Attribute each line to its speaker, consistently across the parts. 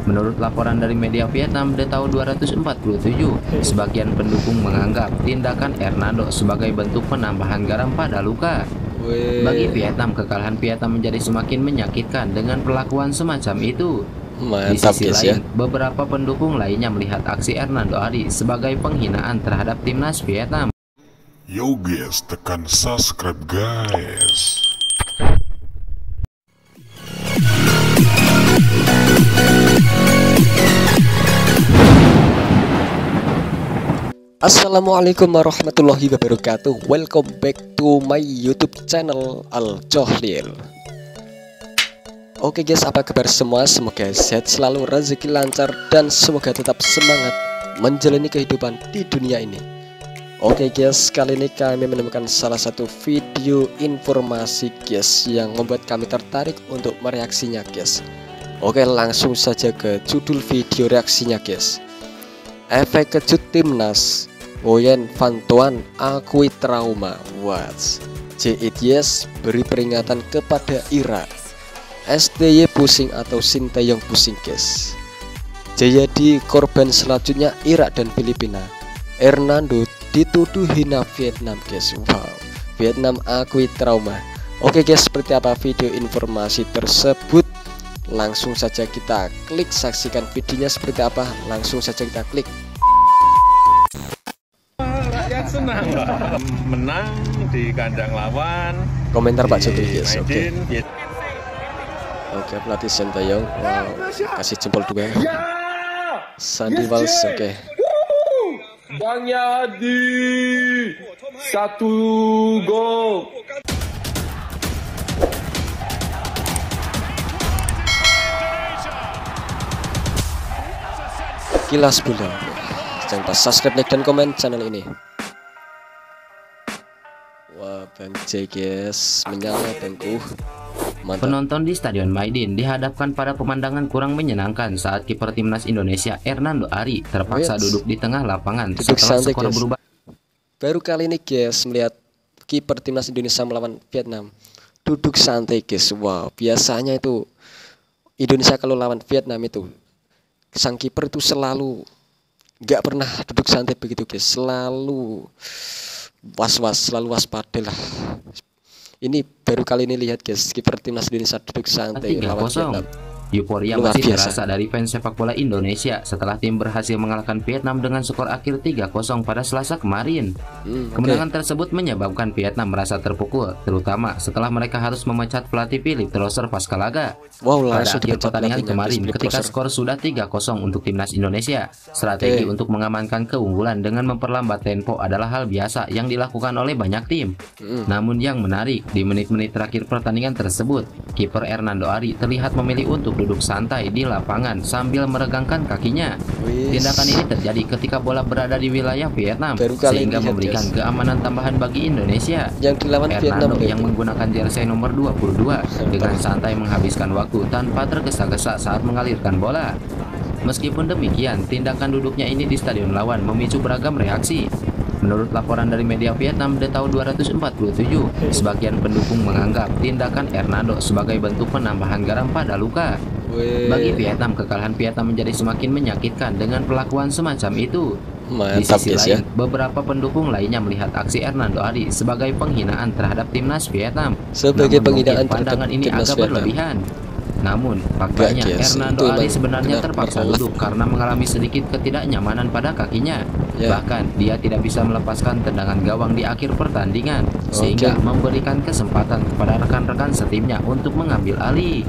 Speaker 1: Menurut laporan dari media Vietnam di tahun 247, sebagian pendukung menganggap tindakan Hernando sebagai bentuk penambahan garam pada luka. Bagi Vietnam, kekalahan Vietnam menjadi semakin menyakitkan dengan perlakuan semacam itu. Di
Speaker 2: Mantap
Speaker 1: sisi
Speaker 2: guys
Speaker 1: lain,
Speaker 2: ya.
Speaker 1: beberapa pendukung lainnya melihat aksi Hernando Ari sebagai penghinaan terhadap timnas Vietnam.
Speaker 3: Yo guys, tekan subscribe guys.
Speaker 2: Assalamualaikum warahmatullahi wabarakatuh. Welcome back to my YouTube channel Al Cohlil. Oke guys, apa kabar semua? Semoga sehat selalu, rezeki lancar, dan semoga tetap semangat menjalani kehidupan di dunia ini. Oke guys, kali ini kami menemukan salah satu video informasi guys yang membuat kami tertarik untuk mereaksinya guys. Oke, langsung saja ke judul video reaksinya guys. Efek kejut timnas, Nguyen Van Thuan akui trauma. What? JITS beri peringatan kepada Irak. STY pusing atau Sinteyong pusing guys. Jadi korban selanjutnya Irak dan Filipina. Hernando dituduh hina Vietnam guys. Wow, Vietnam akui trauma. Oke guys, seperti apa video informasi tersebut? Langsung saja kita klik, saksikan videonya seperti apa. Langsung saja kita klik.
Speaker 4: Rakyat senang menang di kandang lawan.
Speaker 2: Komentar Pak Jokowi guys.
Speaker 4: Maidin,
Speaker 2: Oke, pelatih Sinteyong. Wow, kasih jempol dua. Sandy Walsh. Oke.
Speaker 4: Bang Yadi 1 gol.
Speaker 2: Kilas bola. Jangan lupa subscribe, like, dan komen channel ini. Wah, Bang J guys, menyala bangku. Mantap.
Speaker 1: Penonton di Stadion Maidin dihadapkan pada pemandangan kurang menyenangkan saat kiper timnas Indonesia Hernando Ari terpaksa duduk di tengah lapangan setelah skor
Speaker 2: guys.
Speaker 1: berubah.
Speaker 2: Baru kali ini guys melihat kiper timnas Indonesia melawan Vietnam duduk santai guys. Wow, biasanya itu Indonesia kalau lawan Vietnam itu sang kiper itu selalu nggak pernah duduk santai begitu guys, selalu selalu waspada lah. Ini baru kali ini lihat guys kiper timnas Indonesia duduk santai lawan Vietnam.
Speaker 1: Euforia masih terasa dari fans sepak bola Indonesia setelah tim berhasil mengalahkan Vietnam dengan skor akhir 3-0 pada Selasa kemarin. Kemenangan tersebut menyebabkan Vietnam merasa terpukul, terutama setelah mereka harus memecat pelatih Philippe Trosser pasca laga. Pada akhir pertandingan kemarin, ketika skor sudah 3-0 untuk timnas Indonesia, strategi untuk mengamankan keunggulan dengan memperlambat tempo adalah hal biasa yang dilakukan oleh banyak tim. Namun yang menarik, di menit-menit terakhir pertandingan tersebut, kiper Hernando Ari terlihat memilih untuk duduk santai di lapangan sambil meregangkan kakinya. Tindakan ini terjadi ketika bola berada di wilayah Vietnam, sehingga memberikan keamanan tambahan bagi Indonesia. Hernando yang menggunakan jersey nomor 22 dengan santai menghabiskan waktu tanpa tergesa-gesa saat mengalirkan bola. Meskipun demikian, tindakan duduknya ini di stadion lawan memicu beragam reaksi. Menurut laporan dari media Vietnam di tahun 247, sebagian pendukung menganggap tindakan Hernando sebagai bentuk penambahan garam pada luka. Bagi Vietnam, kekalahan Vietnam menjadi semakin menyakitkan dengan perlakuan semacam itu. Di sisi lain, beberapa pendukung lainnya melihat aksi Hernando Ari sebagai penghinaan terhadap timnas Vietnam. Pandangan ini agak berlebihan. Namun, faktanya Hernando Ari sebenarnya terpaksa duduk karena mengalami sedikit ketidaknyamanan pada kakinya. Bahkan, dia tidak bisa melepaskan tendangan gawang di akhir pertandingan, sehingga memberikan kesempatan kepada rekan-rekan setimnya untuk mengambil alih.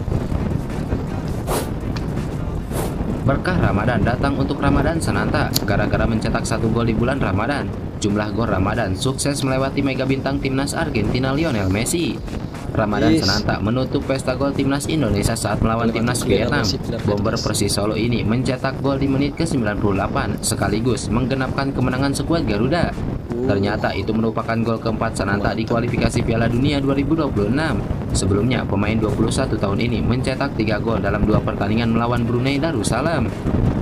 Speaker 1: Berkah Ramadan datang untuk Ramadan Sananta. Gara-gara mencetak 1 gol di bulan Ramadan, jumlah gol Ramadan sukses melewati mega bintang timnas Argentina Lionel Messi. Ramadan Sananta menutup pesta gol timnas Indonesia saat melawan timnas Vietnam. Bomber Persis Solo ini mencetak gol di menit ke-98 sekaligus menggenapkan kemenangan skuad Garuda. Ternyata itu merupakan gol keempat Sananta di kualifikasi Piala Dunia 2026. Sebelumnya, pemain 21 tahun ini mencetak 3 gol dalam 2 pertandingan melawan Brunei Darussalam.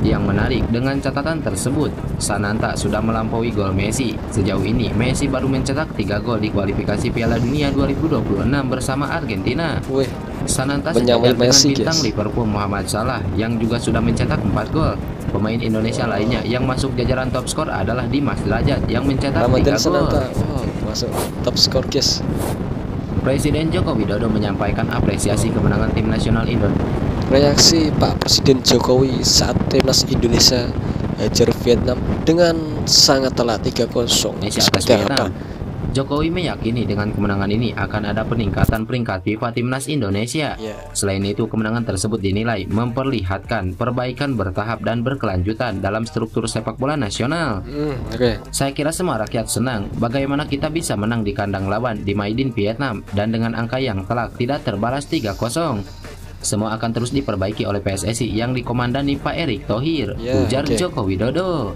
Speaker 1: Yang menarik, dengan catatan tersebut, Sananta sudah melampaui gol Messi. Sejauh ini, Messi baru mencetak 3 gol di kualifikasi Piala Dunia 2026 bersama Argentina. Sananta
Speaker 2: menyamai
Speaker 1: sejajar dengan
Speaker 2: Messi,
Speaker 1: bintang
Speaker 2: guys.
Speaker 1: Liverpool Muhammad Salah yang juga sudah mencetak 4 gol. Pemain Indonesia lainnya yang masuk jajaran top skor adalah Dimas Derajat yang mencetak 3
Speaker 2: Ramadan
Speaker 1: gol.
Speaker 2: Sananta, wow, masuk top skor, guys.
Speaker 1: Presiden Joko Widodo menyampaikan apresiasi kemenangan tim nasional Indonesia.
Speaker 2: Reaksi Pak Presiden Jokowi saat timnas Indonesia hajar Vietnam dengan sangat telak 3-0.
Speaker 1: Indonesia atas
Speaker 2: Seperti
Speaker 1: Vietnam.
Speaker 2: apa?
Speaker 1: Jokowi meyakini dengan kemenangan ini akan ada peningkatan peringkat FIFA Timnas Indonesia.
Speaker 2: Ya.
Speaker 1: Selain itu, kemenangan tersebut dinilai memperlihatkan perbaikan bertahap dan berkelanjutan dalam struktur sepak bola nasional.
Speaker 2: Oke.
Speaker 1: Saya kira semua rakyat senang bagaimana kita bisa menang di kandang lawan di Maidin Vietnam dan dengan angka yang telak tidak terbalas 3-0. Semua akan terus diperbaiki oleh PSSI yang dikomandani Pak Erick Thohir,
Speaker 2: Ya,
Speaker 1: ujar
Speaker 2: oke.
Speaker 1: Joko Widodo.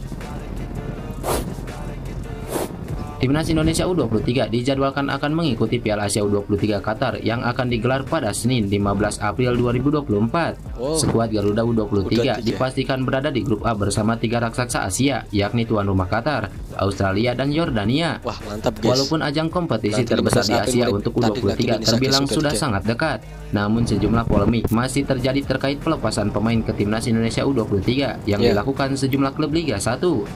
Speaker 1: Timnas Indonesia U23 dijadwalkan akan mengikuti Piala Asia U23 Qatar yang akan digelar pada Senin 15 April 2024.
Speaker 2: Oh.
Speaker 1: Skuad Garuda U23
Speaker 2: U23.
Speaker 1: dipastikan berada di grup A bersama 3 raksasa Asia, yakni tuan rumah Qatar, Australia, dan Yordania.
Speaker 2: Wah, mantap, guys.
Speaker 1: Walaupun ajang kompetisi
Speaker 2: Nanti
Speaker 1: terbesar
Speaker 2: 15
Speaker 1: di Asia
Speaker 2: April
Speaker 1: untuk
Speaker 2: tadi
Speaker 1: U23
Speaker 2: Indonesia
Speaker 1: terbilang
Speaker 2: ke
Speaker 1: sudah
Speaker 2: Super
Speaker 1: sangat dekat, namun sejumlah polemik masih terjadi terkait pelepasan pemain ke Timnas Indonesia U23 yang
Speaker 2: Ya.
Speaker 1: dilakukan sejumlah klub Liga 1.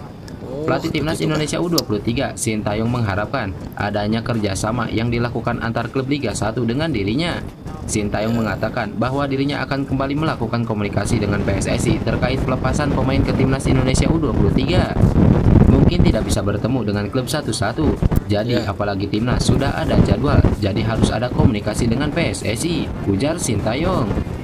Speaker 1: Pelatih Timnas
Speaker 2: begitu, Pak.
Speaker 1: Indonesia U23, Sintayong mengharapkan adanya kerjasama yang dilakukan antar klub Liga 1 dengan dirinya. Sintayong mengatakan bahwa dirinya akan kembali melakukan komunikasi dengan PSSI terkait pelepasan pemain ke Timnas Indonesia U23. Mungkin tidak bisa bertemu dengan klub satu-satu, jadi
Speaker 2: Ya.
Speaker 1: apalagi Timnas sudah ada jadwal, jadi harus ada komunikasi dengan PSSI, ujar Sintayong.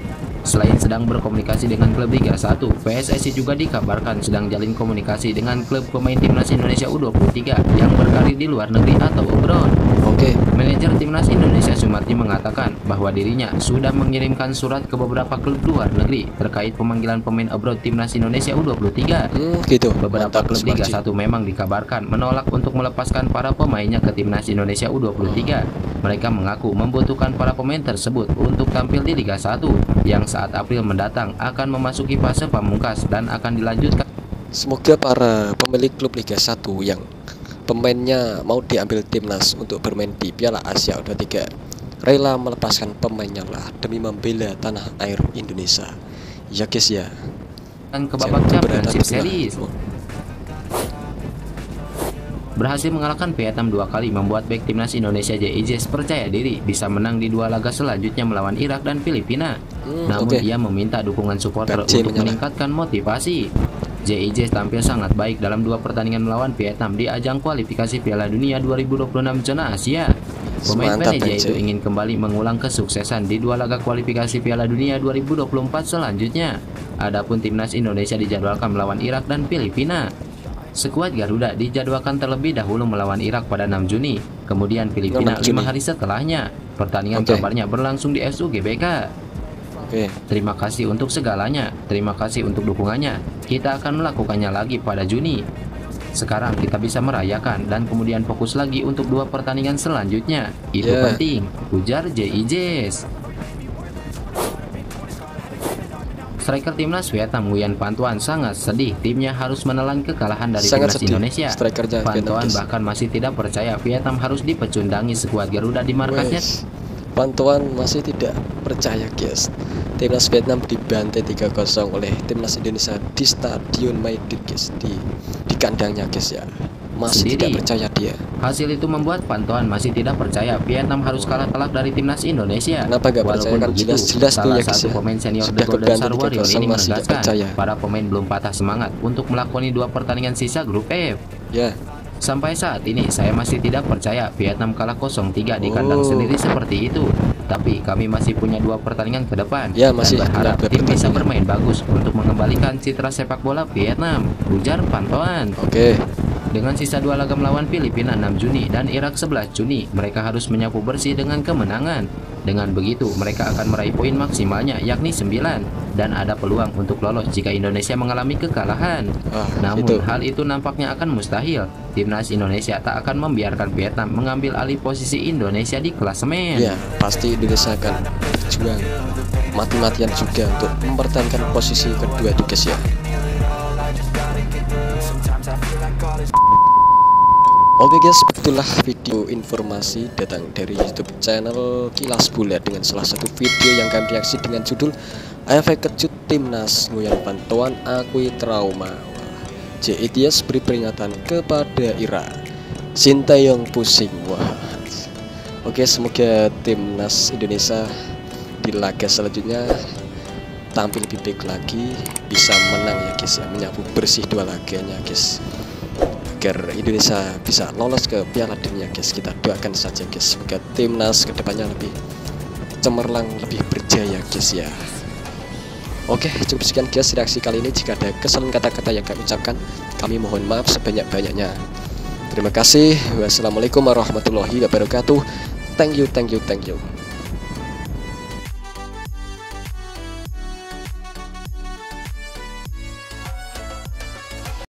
Speaker 1: Selain sedang berkomunikasi dengan klub Liga 1, PSSI juga dikabarkan sedang jalin komunikasi dengan klub pemain Timnas Indonesia U23 yang berkarir di luar negeri atau abroad.
Speaker 2: Oke.
Speaker 1: Manajer Timnas Indonesia Sumarti mengatakan bahwa dirinya sudah mengirimkan surat ke beberapa klub luar negeri terkait pemanggilan pemain abroad Timnas Indonesia U23.
Speaker 2: Gitu.
Speaker 1: Beberapa
Speaker 2: Mantap,
Speaker 1: klub Liga
Speaker 2: Sumarji.
Speaker 1: 1 memang dikabarkan menolak untuk melepaskan para pemainnya ke Timnas Indonesia U23. Mereka mengaku membutuhkan para pemain tersebut untuk tampil di Liga 1 yang saat April mendatang akan memasuki fase pamungkas dan akan dilanjutkan.
Speaker 2: Semoga para pemilik klub Liga 1 yang pemainnya mau diambil timnas untuk bermain di Piala Asia U23 rela melepaskan pemainnya lah demi membela tanah air Indonesia. Ya guys ya.
Speaker 1: Dan ke babak
Speaker 2: Jangan
Speaker 1: Championship
Speaker 2: keberatan
Speaker 1: Series. Berhasil mengalahkan Vietnam 2 kali membuat bek timnas Indonesia JIJ percaya diri bisa menang di 2 laga selanjutnya melawan Irak dan Filipina. Namun
Speaker 2: oke.
Speaker 1: ia meminta dukungan supporter
Speaker 2: PJ
Speaker 1: untuk
Speaker 2: menyala.
Speaker 1: meningkatkan motivasi. JIJ tampil sangat baik dalam 2 pertandingan melawan Vietnam di ajang kualifikasi Piala Dunia 2026 zona Asia. Pemain
Speaker 2: Mantap,
Speaker 1: PJ itu
Speaker 2: PJ.
Speaker 1: ingin kembali mengulang kesuksesan di 2 laga kualifikasi Piala Dunia 2024 selanjutnya. Adapun timnas Indonesia dijadwalkan melawan Irak dan Filipina. Skuad Garuda dijadwalkan terlebih dahulu melawan Irak pada 6 Juni, kemudian Filipina
Speaker 2: 6 Juni.
Speaker 1: 5 hari setelahnya. Pertandingan
Speaker 2: Oke.
Speaker 1: kabarnya berlangsung di SUGBK.
Speaker 2: Oke.
Speaker 1: Terima kasih untuk segalanya, terima kasih untuk dukungannya. Kita akan melakukannya lagi pada Juni. Sekarang kita bisa merayakan dan kemudian fokus lagi untuk 2 pertandingan selanjutnya. Itu
Speaker 2: Yeah.
Speaker 1: penting, ujar JIJs. Striker timnas Vietnam Nguyen Van Tuan sangat sedih timnya harus menelan kekalahan dari
Speaker 2: Sangat
Speaker 1: timnas
Speaker 2: sedih.
Speaker 1: Indonesia.
Speaker 2: Strikernya
Speaker 1: Van
Speaker 2: Vietnam,
Speaker 1: Tuan
Speaker 2: guys.
Speaker 1: bahkan masih tidak percaya Vietnam harus dipecundangi skuad Garuda di markasnya.
Speaker 2: Wes. Pantauan masih tidak percaya guys. Timnas Vietnam dibantai 3-0 oleh timnas Indonesia di Stadion Maidin guys, di kandangnya guys ya. Masih
Speaker 1: Sendiri.
Speaker 2: tidak percaya dia.
Speaker 1: Hasil itu membuat Van Tuan masih tidak percaya Vietnam harus kalah telak dari timnas Indonesia.
Speaker 2: Kenapa nggak percaya?
Speaker 1: Walaupun
Speaker 2: Kan
Speaker 1: begitu,
Speaker 2: jelas-jelas tuh
Speaker 1: salah
Speaker 2: ya, guys,
Speaker 1: satu
Speaker 2: ya.
Speaker 1: pemain senior
Speaker 2: Sudah
Speaker 1: The Golden
Speaker 2: kebantai
Speaker 1: Star Warrior
Speaker 2: 3-0
Speaker 1: ini
Speaker 2: masih tidak
Speaker 1: menegaskan
Speaker 2: percaya.
Speaker 1: para pemain belum patah semangat untuk melakoni 2 pertandingan sisa grup F.
Speaker 2: Ya.
Speaker 1: Sampai saat ini saya masih tidak percaya Vietnam kalah 0-3 di kandang sendiri seperti itu. Tapi kami masih punya 2 pertandingan ke depan
Speaker 2: Ya, masih
Speaker 1: dan berharap
Speaker 2: ada
Speaker 1: tim bisa
Speaker 2: pertandingan.
Speaker 1: bermain bagus untuk mengembalikan citra sepak bola Vietnam, ujar Van Tuan.
Speaker 2: Oke.
Speaker 1: Dengan sisa 2 laga melawan Filipina 6 Juni dan Irak 11 Juni, mereka harus menyapu bersih dengan kemenangan. Dengan begitu, mereka akan meraih poin maksimalnya yakni 9 dan ada peluang untuk lolos jika Indonesia mengalami kekalahan. Namun
Speaker 2: itu.
Speaker 1: hal itu nampaknya akan mustahil. Timnas Indonesia tak akan membiarkan Vietnam mengambil alih posisi Indonesia di klasemen.
Speaker 2: Ya, pasti Indonesia akan berjuang mati-matian juga untuk mempertahankan posisi kedua itu guys ya. Oke guys, betullah video informasi datang dari YouTube channel Kilas Bola dengan salah satu video yang kami reaksi dengan judul efek kejut timnas ngoyang bantuan akui trauma. JITS beri peringatan kepada Irak, Sintayong pusing. Wah. Oke, semoga timnas Indonesia di laga selanjutnya tampil lebih baik lagi, bisa menang ya guys ya, menyapu bersih dua laganya guys, agar Indonesia bisa lolos ke Piala Dunia guys. Kita doakan saja guys, semoga timnas kedepannya lebih cemerlang, lebih berjaya guys ya. Oke, cukup sekian guys reaksi kali ini. Jika ada kesalahan kata-kata yang kami ucapkan, kami mohon maaf sebanyak-banyaknya. Terima kasih. Wassalamualaikum warahmatullahi wabarakatuh. Thank you.